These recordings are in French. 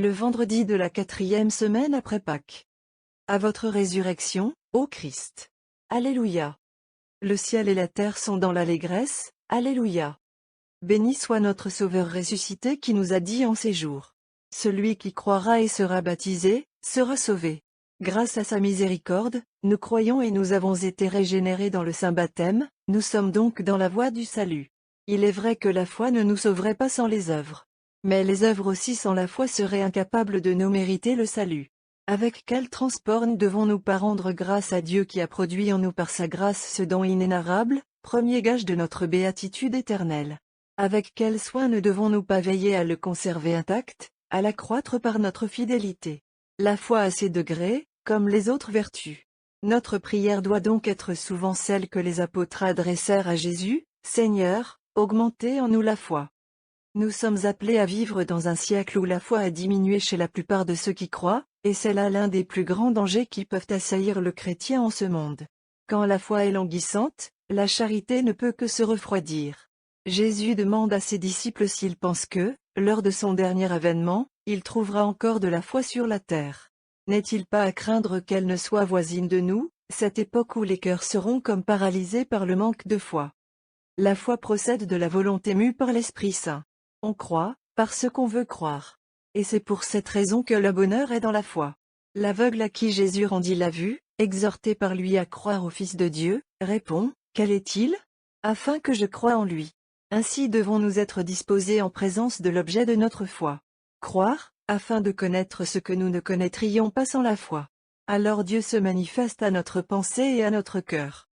le vendredi de la 4e semaine après Pâques. À votre résurrection, ô Christ. Alléluia. Le ciel et la terre sont dans l'allégresse, Alléluia. Béni soit notre Sauveur ressuscité qui nous a dit en ces jours. Celui qui croira et sera baptisé, sera sauvé. Grâce à sa miséricorde, nous croyons et nous avons été régénérés dans le saint baptême, nous sommes donc dans la voie du salut. Il est vrai que la foi ne nous sauverait pas sans les œuvres. Mais les œuvres aussi sans la foi seraient incapables de nous mériter le salut. Avec quel transport devons-nous pas rendre grâce à Dieu qui a produit en nous par sa grâce ce don inénarrable, premier gage de notre béatitude éternelle. Avec quel soin ne devons-nous pas veiller à le conserver intact, à l'accroître par notre fidélité. La foi a ses degrés, comme les autres vertus. Notre prière doit donc être souvent celle que les apôtres adressèrent à Jésus, « Seigneur, augmentez en nous la foi ». Nous sommes appelés à vivre dans un siècle où la foi a diminué chez la plupart de ceux qui croient, et c'est là l'un des plus grands dangers qui peuvent assaillir le chrétien en ce monde. Quand la foi est languissante, la charité ne peut que se refroidir. Jésus demande à ses disciples s'ils pensent que, lors de son dernier avènement, il trouvera encore de la foi sur la terre. N'est-il pas à craindre qu'elle ne soit voisine de nous, cette époque où les cœurs seront comme paralysés par le manque de foi? La foi procède de la volonté mue par l'Esprit Saint. On croit, parce qu'on veut croire. Et c'est pour cette raison que le bonheur est dans la foi. L'aveugle à qui Jésus rendit la vue, exhorté par lui à croire au Fils de Dieu, répond, « Quel est-il ? Afin que je croie en lui. » Ainsi devons-nous être disposés en présence de l'objet de notre foi. Croire, afin de connaître ce que nous ne connaîtrions pas sans la foi. Alors Dieu se manifeste à notre pensée et à notre cœur.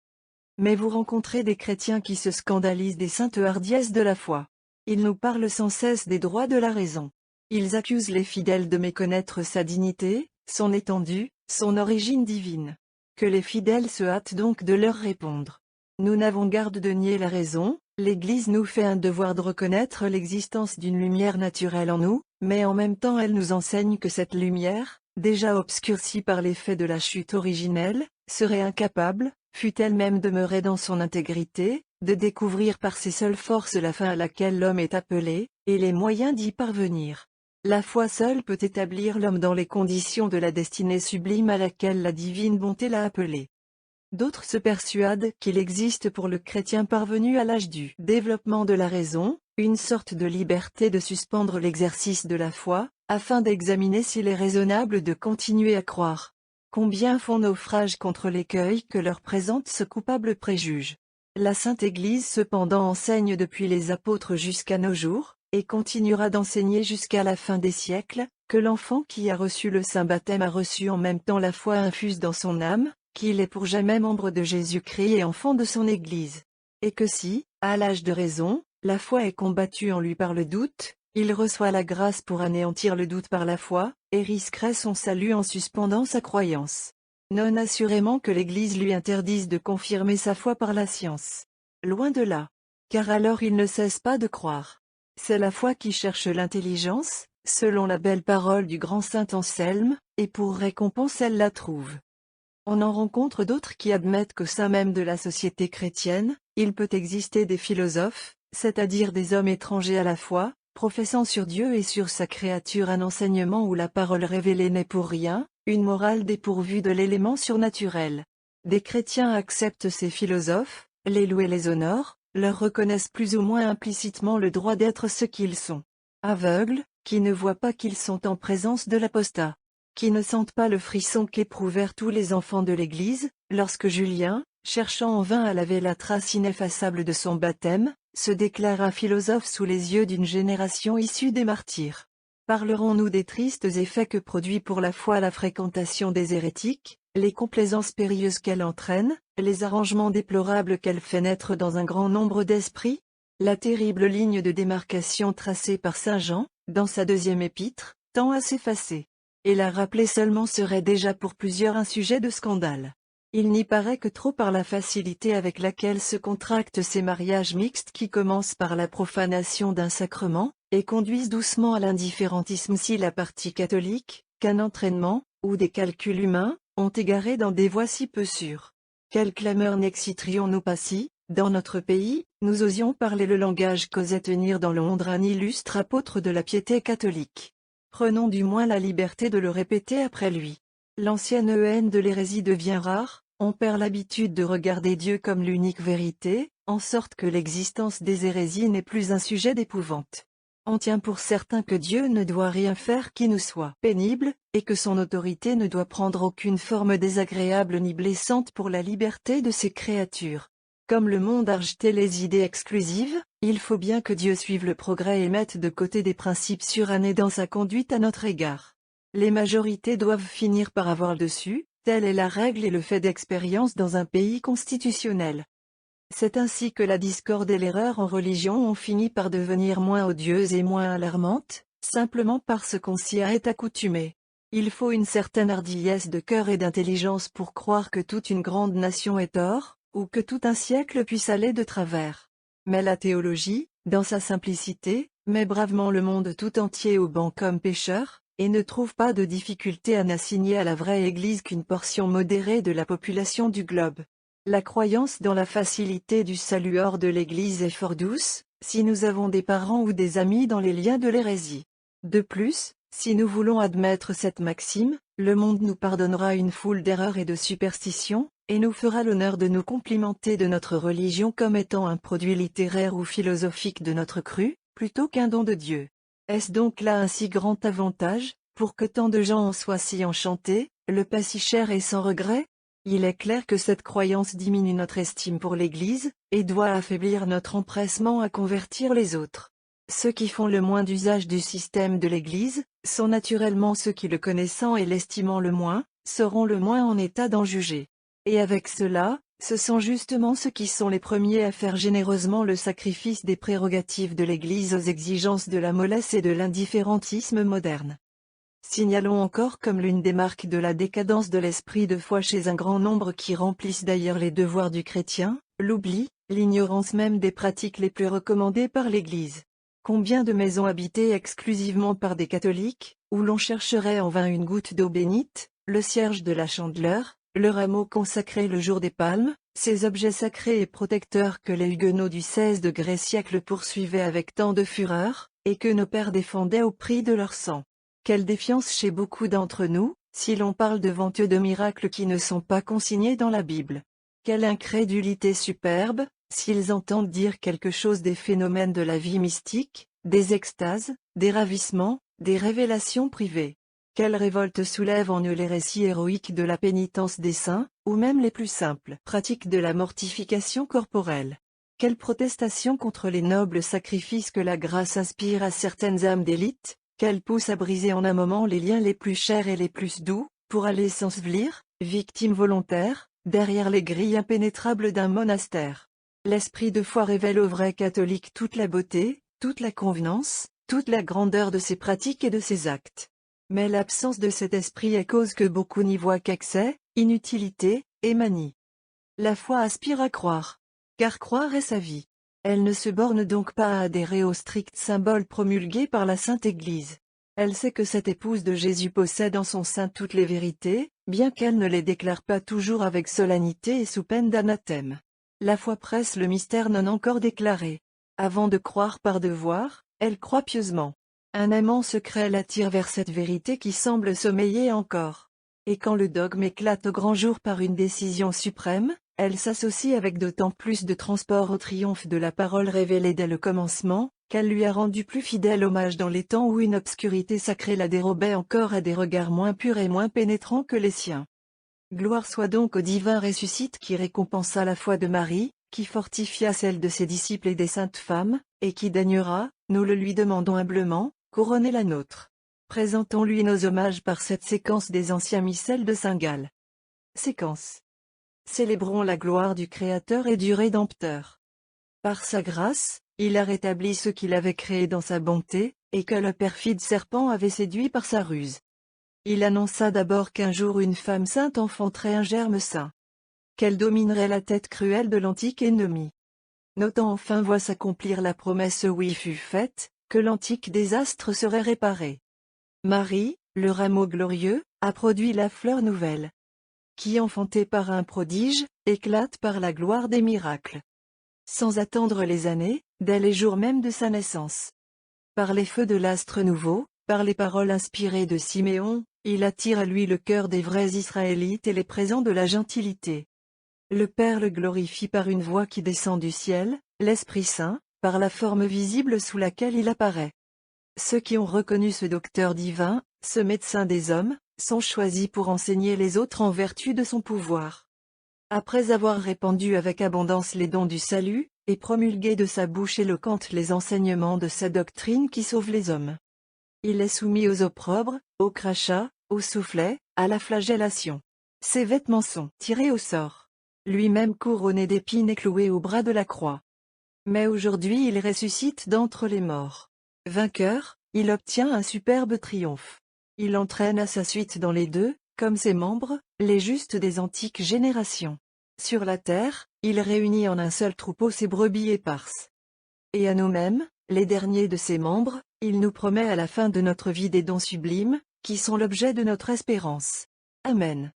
Mais vous rencontrez des chrétiens qui se scandalisent des saintes hardiesses de la foi. Ils nous parlent sans cesse des droits de la raison. Ils accusent les fidèles de méconnaître sa dignité, son étendue, son origine divine. Que les fidèles se hâtent donc de leur répondre. Nous n'avons garde de nier la raison, l'Église nous fait un devoir de reconnaître l'existence d'une lumière naturelle en nous, mais en même temps elle nous enseigne que cette lumière, déjà obscurcie par l'effet de la chute originelle, serait incapable, fût-elle même demeurée dans son intégrité, de découvrir par ses seules forces la fin à laquelle l'homme est appelé, et les moyens d'y parvenir. La foi seule peut établir l'homme dans les conditions de la destinée sublime à laquelle la divine bonté l'a appelé. D'autres se persuadent qu'il existe pour le chrétien parvenu à l'âge du développement de la raison, une sorte de liberté de suspendre l'exercice de la foi, afin d'examiner s'il est raisonnable de continuer à croire. Combien font naufrage contre l'écueil que leur présente ce coupable préjuge. La Sainte Église cependant enseigne depuis les apôtres jusqu'à nos jours, et continuera d'enseigner jusqu'à la fin des siècles, que l'enfant qui a reçu le saint baptême a reçu en même temps la foi infuse dans son âme, qu'il est pour jamais membre de Jésus-Christ et enfant de son Église. Et que si, à l'âge de raison, la foi est combattue en lui par le doute, il reçoit la grâce pour anéantir le doute par la foi, et risquerait son salut en suspendant sa croyance. Non assurément que l'Église lui interdise de confirmer sa foi par la science. Loin de là. Car alors il ne cesse pas de croire. C'est la foi qui cherche l'intelligence, selon la belle parole du grand saint Anselme, et pour récompense elle la trouve. On en rencontre d'autres qui admettent qu'au sein même de la société chrétienne, il peut exister des philosophes, c'est-à-dire des hommes étrangers à la foi, professant sur Dieu et sur sa créature un enseignement où la parole révélée n'est pour rien, une morale dépourvue de l'élément surnaturel. Des chrétiens acceptent ces philosophes, les louent et les honorent, leur reconnaissent plus ou moins implicitement le droit d'être ce qu'ils sont. Aveugles, qui ne voient pas qu'ils sont en présence de l'apostat. Qui ne sentent pas le frisson qu'éprouvèrent tous les enfants de l'Église, lorsque Julien, cherchant en vain à laver la trace ineffaçable de son baptême, se déclara philosophe sous les yeux d'une génération issue des martyrs. Parlerons-nous des tristes effets que produit pour la foi la fréquentation des hérétiques, les complaisances périlleuses qu'elle entraîne, les arrangements déplorables qu'elle fait naître dans un grand nombre d'esprits? La terrible ligne de démarcation tracée par saint Jean, dans sa 2e épître, tend à s'effacer. Et la rappeler seulement serait déjà pour plusieurs un sujet de scandale. Il n'y paraît que trop par la facilité avec laquelle se contractent ces mariages mixtes qui commencent par la profanation d'un sacrement, et conduisent doucement à l'indifférentisme si la partie catholique, qu'un entraînement, ou des calculs humains, ont égaré dans des voies si peu sûres. Quelle clameur n'exciterions-nous pas si, dans notre pays, nous osions parler le langage qu'osait tenir dans Londres un illustre apôtre de la piété catholique. Prenons du moins la liberté de le répéter après lui. L'ancienne haine de l'hérésie devient rare, on perd l'habitude de regarder Dieu comme l'unique vérité, en sorte que l'existence des hérésies n'est plus un sujet d'épouvante. On tient pour certain que Dieu ne doit rien faire qui nous soit pénible, et que son autorité ne doit prendre aucune forme désagréable ni blessante pour la liberté de ses créatures. Comme le monde a rejeté les idées exclusives, il faut bien que Dieu suive le progrès et mette de côté des principes surannés dans sa conduite à notre égard. Les majorités doivent finir par avoir le dessus, telle est la règle et le fait d'expérience dans un pays constitutionnel. C'est ainsi que la discorde et l'erreur en religion ont fini par devenir moins odieuses et moins alarmantes, simplement parce qu'on s'y est accoutumé. Il faut une certaine hardiesse de cœur et d'intelligence pour croire que toute une grande nation est tort, ou que tout un siècle puisse aller de travers. Mais la théologie, dans sa simplicité, met bravement le monde tout entier au banc comme pécheur, et ne trouve pas de difficulté à n'assigner à la vraie Église qu'une portion modérée de la population du globe. La croyance dans la facilité du salut hors de l'Église est fort douce, si nous avons des parents ou des amis dans les liens de l'hérésie. De plus, si nous voulons admettre cette maxime, le monde nous pardonnera une foule d'erreurs et de superstitions, et nous fera l'honneur de nous complimenter de notre religion comme étant un produit littéraire ou philosophique de notre cru, plutôt qu'un don de Dieu. Est-ce donc là un si grand avantage, pour que tant de gens en soient si enchantés, le pas si cher et sans regret? Il est clair que cette croyance diminue notre estime pour l'Église, et doit affaiblir notre empressement à convertir les autres. Ceux qui font le moins d'usage du système de l'Église, sont naturellement ceux qui le connaissant et l'estimant le moins, seront le moins en état d'en juger. Et avec cela, ce sont justement ceux qui sont les premiers à faire généreusement le sacrifice des prérogatives de l'Église aux exigences de la mollesse et de l'indifférentisme moderne. Signalons encore comme l'une des marques de la décadence de l'esprit de foi chez un grand nombre qui remplissent d'ailleurs les devoirs du chrétien, l'oubli, l'ignorance même des pratiques les plus recommandées par l'Église. Combien de maisons habitées exclusivement par des catholiques, où l'on chercherait en vain une goutte d'eau bénite, le cierge de la chandeleur, le rameau consacré le jour des palmes, ces objets sacrés et protecteurs que les huguenots du XVI siècle poursuivaient avec tant de fureur, et que nos pères défendaient au prix de leur sang. Quelle défiance chez beaucoup d'entre nous, si l'on parle devant eux de miracles qui ne sont pas consignés dans la Bible. Quelle incrédulité superbe, s'ils entendent dire quelque chose des phénomènes de la vie mystique, des extases, des ravissements, des révélations privées. Quelle révolte soulève en eux les récits héroïques de la pénitence des saints, ou même les plus simples pratiques de la mortification corporelle. Quelle protestation contre les nobles sacrifices que la grâce inspire à certaines âmes d'élite, qu'elle pousse à briser en un moment les liens les plus chers et les plus doux, pour aller s'ensevelir, victimes volontaires, derrière les grilles impénétrables d'un monastère. L'esprit de foi révèle aux vrais catholiques toute la beauté, toute la convenance, toute la grandeur de ses pratiques et de ses actes. Mais l'absence de cet esprit est cause que beaucoup n'y voient qu'excès, inutilité, et manie. La foi aspire à croire. Car croire est sa vie. Elle ne se borne donc pas à adhérer aux stricts symboles promulgués par la Sainte Église. Elle sait que cette épouse de Jésus possède en son sein toutes les vérités, bien qu'elle ne les déclare pas toujours avec solennité et sous peine d'anathème. La foi presse le mystère non encore déclaré. Avant de croire par devoir, elle croit pieusement. Un aimant secret l'attire vers cette vérité qui semble sommeiller encore. Et quand le dogme éclate au grand jour par une décision suprême, elle s'associe avec d'autant plus de transport au triomphe de la parole révélée dès le commencement, qu'elle lui a rendu plus fidèle hommage dans les temps où une obscurité sacrée la dérobait encore à des regards moins purs et moins pénétrants que les siens. Gloire soit donc au divin ressuscite qui récompensa la foi de Marie, qui fortifia celle de ses disciples et des saintes femmes, et qui daignera, nous le lui demandons humblement, couronner la nôtre. Présentons-lui nos hommages par cette séquence des anciens missels de Saint-Gall. Séquence. Célébrons la gloire du Créateur et du Rédempteur. Par sa grâce, il a rétabli ce qu'il avait créé dans sa bonté, et que le perfide serpent avait séduit par sa ruse. Il annonça d'abord qu'un jour une femme sainte enfanterait un germe saint. Qu'elle dominerait la tête cruelle de l'antique ennemi. Notant enfin voit s'accomplir la promesse où il fut faite, que l'antique désastre serait réparé. Marie, le rameau glorieux, a produit la fleur nouvelle. Qui enfantée par un prodige, éclate par la gloire des miracles. Sans attendre les années, dès les jours même de sa naissance. Par les feux de l'astre nouveau, Par les paroles inspirées de Siméon, il attire à lui le cœur des vrais Israélites et les présents de la gentilité. Le Père le glorifie par une voix qui descend du ciel, l'Esprit Saint, par la forme visible sous laquelle il apparaît. Ceux qui ont reconnu ce docteur divin, ce médecin des hommes, sont choisis pour enseigner les autres en vertu de son pouvoir. Après avoir répandu avec abondance les dons du salut, et promulgué de sa bouche éloquente les enseignements de sa doctrine qui sauve les hommes. Il est soumis aux opprobres, aux crachats, aux soufflets, à la flagellation. Ses vêtements sont tirés au sort. Lui-même couronné d'épines et cloué au bras de la croix. Mais aujourd'hui il ressuscite d'entre les morts. Vainqueur, il obtient un superbe triomphe. Il entraîne à sa suite dans les deux, comme ses membres, les justes des antiques générations. Sur la terre, il réunit en un seul troupeau ses brebis éparses. Et à nous-mêmes, les derniers de ses membres, il nous promet à la fin de notre vie des dons sublimes, qui sont l'objet de notre espérance. Amen.